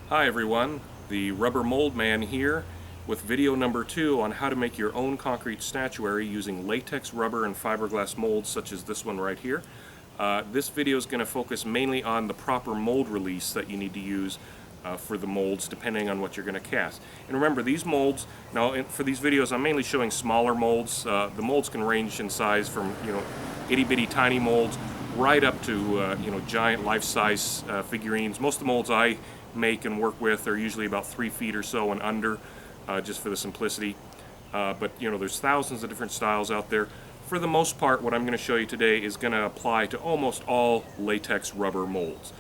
Hi everyone, the Rubber Mold Man here with video number 2 on how to make your own concrete statuary using latex rubber and fiberglass molds such as this one right here. This video is going to focus mainly on the proper mold release that you need to use for the molds depending on what you're going to cast. And remember, these molds, now for these videos I'm mainly showing smaller molds. The molds can range in size from itty bitty tiny molds right up to giant life-size figurines. Most of the molds I make and work with are usually about 3 feet or so and under, just for the simplicity. But there's thousands of different styles out there. For the most part, what I'm going to show you today is going to apply to almost all latex rubber molds.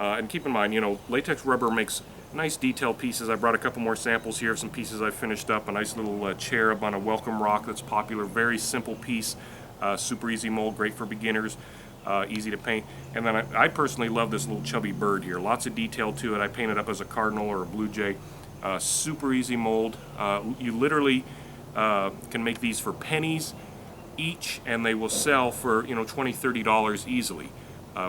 And keep in mind, latex rubber makes nice detailed pieces. I brought a couple more samples here of some pieces I finished up. A nice little cherub on a welcome rock that's popular. Very simple piece, super easy mold, great for beginners. Easy to paint. And then I personally love this little chubby bird here. Lots of detail to it. I painted up as a cardinal or a blue jay. Super easy mold. You literally can make these for pennies each, and they will sell for $20–30 easily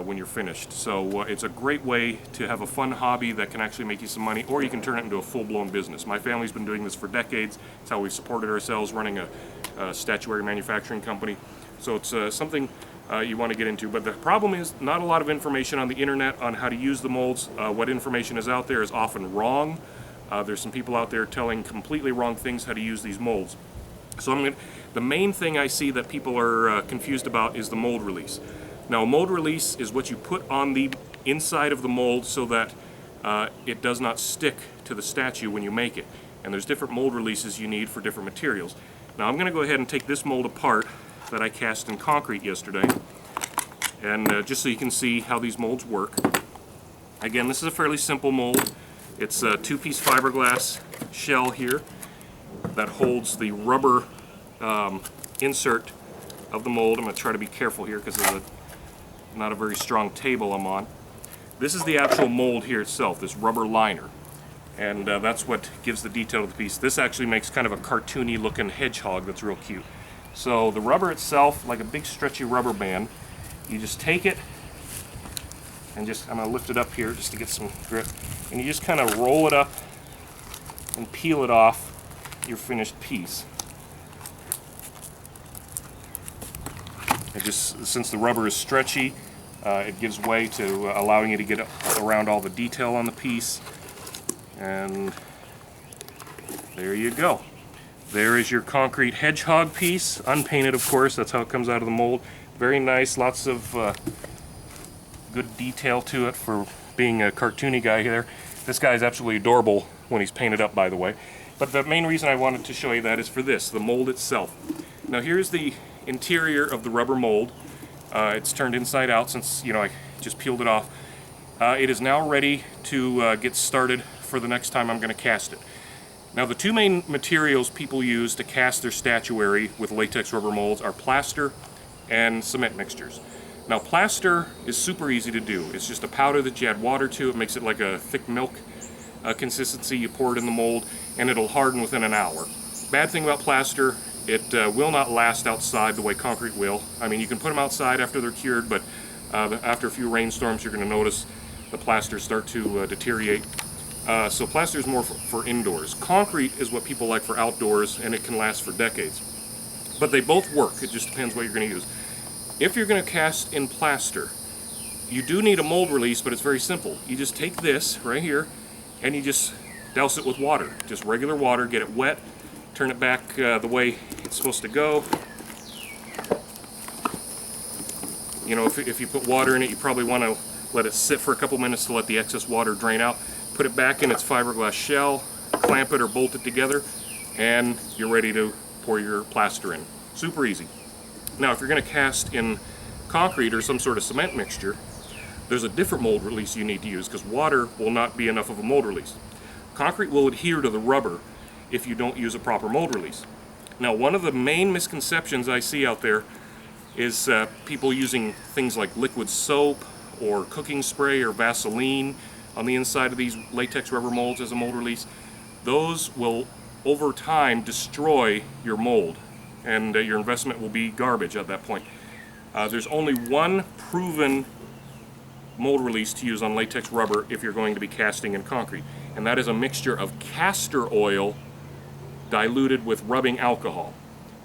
when you're finished. So it's a great way to have a fun hobby that can actually make you some money, or you can turn it into a full-blown business. My family's been doing this for decades. It's how we've supported ourselves, running a statuary manufacturing company. So it's something you want to get into. But the problem is not a lot of information on the internet on how to use the molds. What information is out there is often wrong. There's some people out there telling completely wrong things how to use these molds. So the main thing I see that people are confused about is the mold release. Now, a mold release is what you put on the inside of the mold so that it does not stick to the statue when you make it. And there's different mold releases you need for different materials. Now I'm going to go ahead and take this mold apart that I cast in concrete yesterday, and just so you can see how these molds work. Again, this is a fairly simple mold. It's a 2-piece fiberglass shell here that holds the rubber insert of the mold. I'm going to try to be careful here because there's not a very strong table I'm on. This is the actual mold here itself, this rubber liner, and that's what gives the detail to the piece. This actually makes kind of a cartoony looking hedgehog that's real cute. So the rubber itself, like a big stretchy rubber band, you just take it and I'm going to lift it up here just to get some grip, and you just kind of roll it up and peel it off your finished piece. It just, since the rubber is stretchy, it gives way to allowing you to get around all the detail on the piece, and there you go. There is your concrete hedgehog piece, unpainted of course. That's how it comes out of the mold. Very nice, lots of good detail to it for being a cartoony guy here. This guy is absolutely adorable when he's painted up, by the way. But the main reason I wanted to show you that is for this, the mold itself. Now here's the interior of the rubber mold. It's turned inside out since I just peeled it off. It is now ready to get started for the next time I'm going to cast it. Now, the two main materials people use to cast their statuary with latex rubber molds are plaster and cement mixtures. Now, plaster is super easy to do. It's just a powder that you add water to. It makes it like a thick milk consistency. You pour it in the mold, and it'll harden within an hour. Bad thing about plaster, it will not last outside the way concrete will. I mean, you can put them outside after they're cured, but after a few rainstorms, you're going to notice the plaster start to deteriorate. So plaster is more for indoors. Concrete is what people like for outdoors, and it can last for decades. But they both work. It just depends what you're going to use. If you're going to cast in plaster, you do need a mold release, but it's very simple. You just take this right here, and you just douse it with water. Just regular water, get it wet, turn it back the way it's supposed to go. If you put water in it, you probably want to let it sit for a couple minutes to let the excess water drain out. Put it back in its fiberglass shell, clamp it or bolt it together, and you're ready to pour your plaster in. Super easy. Now, if you're going to cast in concrete or some sort of cement mixture, there's a different mold release you need to use because water will not be enough of a mold release. Concrete will adhere to the rubber if you don't use a proper mold release. Now, one of the main misconceptions I see out there is people using things like liquid soap or cooking spray or Vaseline on the inside of these latex rubber molds as a mold release. Those will, over time, destroy your mold, and your investment will be garbage at that point. There's only one proven mold release to use on latex rubber if you're going to be casting in concrete. And that is a mixture of castor oil diluted with rubbing alcohol.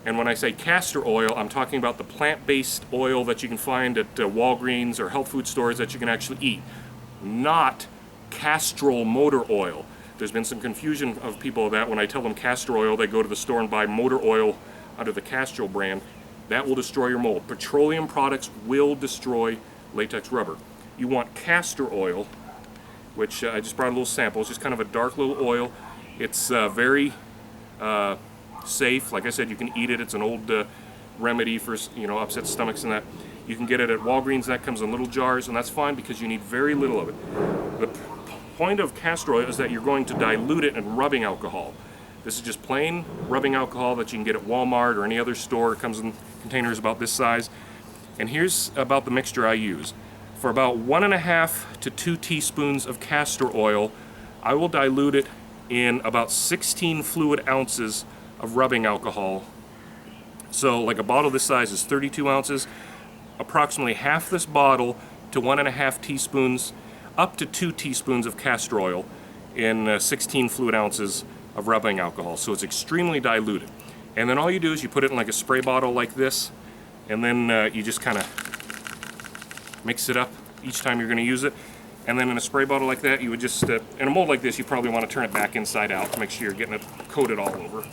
And when I say castor oil, I'm talking about the plant-based oil that you can find at Walgreens or health food stores that you can actually eat, not Castrol motor oil. There's been some confusion of people that when I tell them castor oil, they go to the store and buy motor oil under the Castrol brand. That will destroy your mold. Petroleum products will destroy latex rubber. You want castor oil, which I just brought a little sample. It's just kind of a dark little oil. It's very safe. Like I said, you can eat it. It's an old remedy for, you know, upset stomachs and that. You can get it at Walgreens. That comes in little jars, and that's fine because you need very little of it. The point of castor oil is that you're going to dilute it in rubbing alcohol. This is just plain rubbing alcohol that you can get at Walmart or any other store. It comes in containers about this size. And here's about the mixture I use. For about 1.5 to 2 teaspoons of castor oil, I will dilute it in about 16 fluid ounces of rubbing alcohol. So like a bottle this size is 32 ounces. Approximately half this bottle to 1.5 teaspoons, up to 2 teaspoons of castor oil in 16 fluid ounces of rubbing alcohol. So it's extremely diluted. And then all you do is you put it in like a spray bottle like this, and then you just kind of mix it up each time you're going to use it. And then in a spray bottle like that, you would just, in a mold like this, you probably want to turn it back inside out to make sure you're getting it coated all over.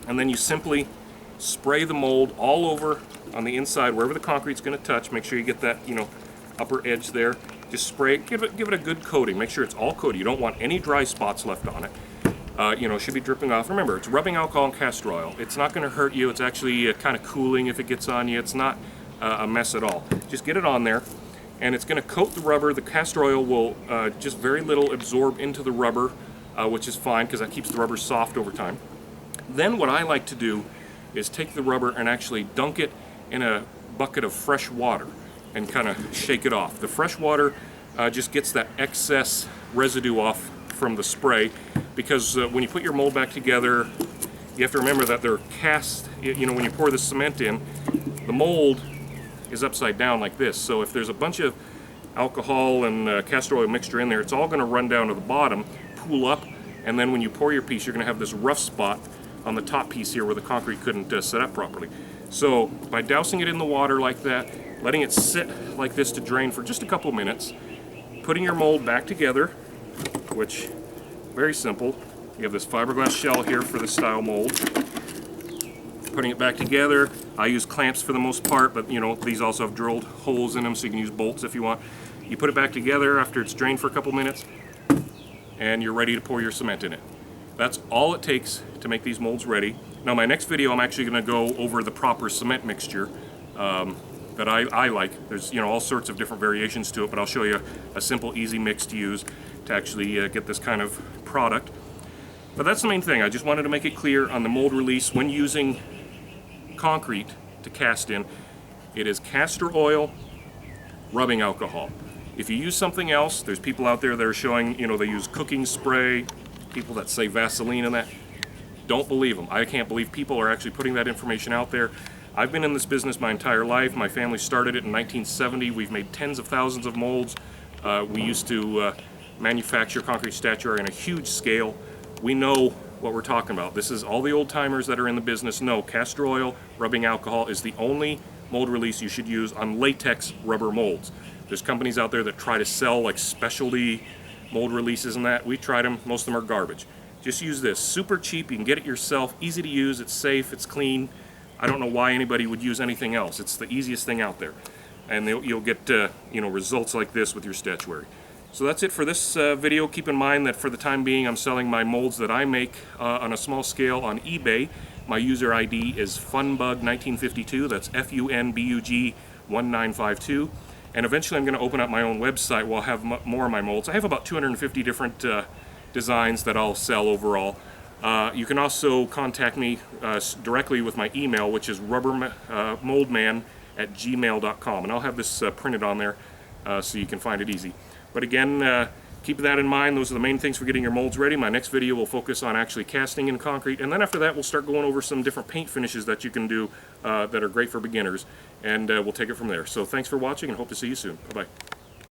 And then you simply spray the mold all over on the inside, wherever the concrete's going to touch. Make sure you get that, you know, upper edge there. Just spray it, give it a good coating. Make sure it's all coated. You don't want any dry spots left on it. You know, it should be dripping off. Remember, it's rubbing alcohol and castor oil. It's not going to hurt you. It's actually kind of cooling if it gets on you. It's not a mess at all. Just get it on there, and it's going to coat the rubber. The castor oil will just very little absorb into the rubber, which is fine because that keeps the rubber soft over time. Then what I like to do is take the rubber and actually dunk it in a bucket of fresh water and kind of shake it off. The fresh water just gets that excess residue off from the spray, because when you put your mold back together, you have to remember that they're cast, you know, when you pour the cement in, the mold is upside down like this. So if there's a bunch of alcohol and castor oil mixture in there, it's all going to run down to the bottom, pool up, and then when you pour your piece, you're going to have this rough spot on the top piece here where the concrete couldn't set up properly. So by dousing it in the water like that, letting it sit like this to drain for just a couple minutes, putting your mold back together, which very simple. You have this fiberglass shell here for the style mold. Putting it back together, I use clamps for the most part, but you know, these also have drilled holes in them, so you can use bolts if you want. You put it back together after it's drained for a couple minutes, and you're ready to pour your cement in it. That's all it takes to make these molds ready. Now my next video, I'm actually going to go over the proper cement mixture that I like. There's, you know, all sorts of different variations to it, but I'll show you a simple, easy mix to use to actually get this kind of product. But that's the main thing. I just wanted to make it clear on the mold release when using concrete to cast in, it is castor oil, rubbing alcohol. If you use something else, there's people out there that are showing, you know, they use cooking spray, people that say Vaseline and that. Don't believe them. I can't believe people are actually putting that information out there. I've been in this business my entire life. My family started it in 1970. We've made tens of thousands of molds. We used to manufacture concrete statuary on a huge scale. We know what we're talking about. This is all the old timers that are in the business know castor oil, rubbing alcohol is the only mold release you should use on latex rubber molds. There's companies out there that try to sell like specialty mold releases and that. We tried them, most of them are garbage. Just use this, super cheap, you can get it yourself, easy to use, it's safe, it's clean. I don't know why anybody would use anything else. It's the easiest thing out there. And you'll get you know, results like this with your statuary. So that's it for this video. Keep in mind that for the time being I'm selling my molds that I make on a small scale on eBay. My user ID is funbug1952, that's FUNBUG 1952. And eventually I'm going to open up my own website where I'll have more of my molds. I have about 250 different designs that I'll sell overall. You can also contact me directly with my email, which is rubbermoldman@gmail.com, and I'll have this printed on there so you can find it easy. But again, keep that in mind. Those are the main things for getting your molds ready. My next video will focus on actually casting in concrete, and then after that we'll start going over some different paint finishes that you can do that are great for beginners, and we'll take it from there. So thanks for watching and hope to see you soon. Bye-bye.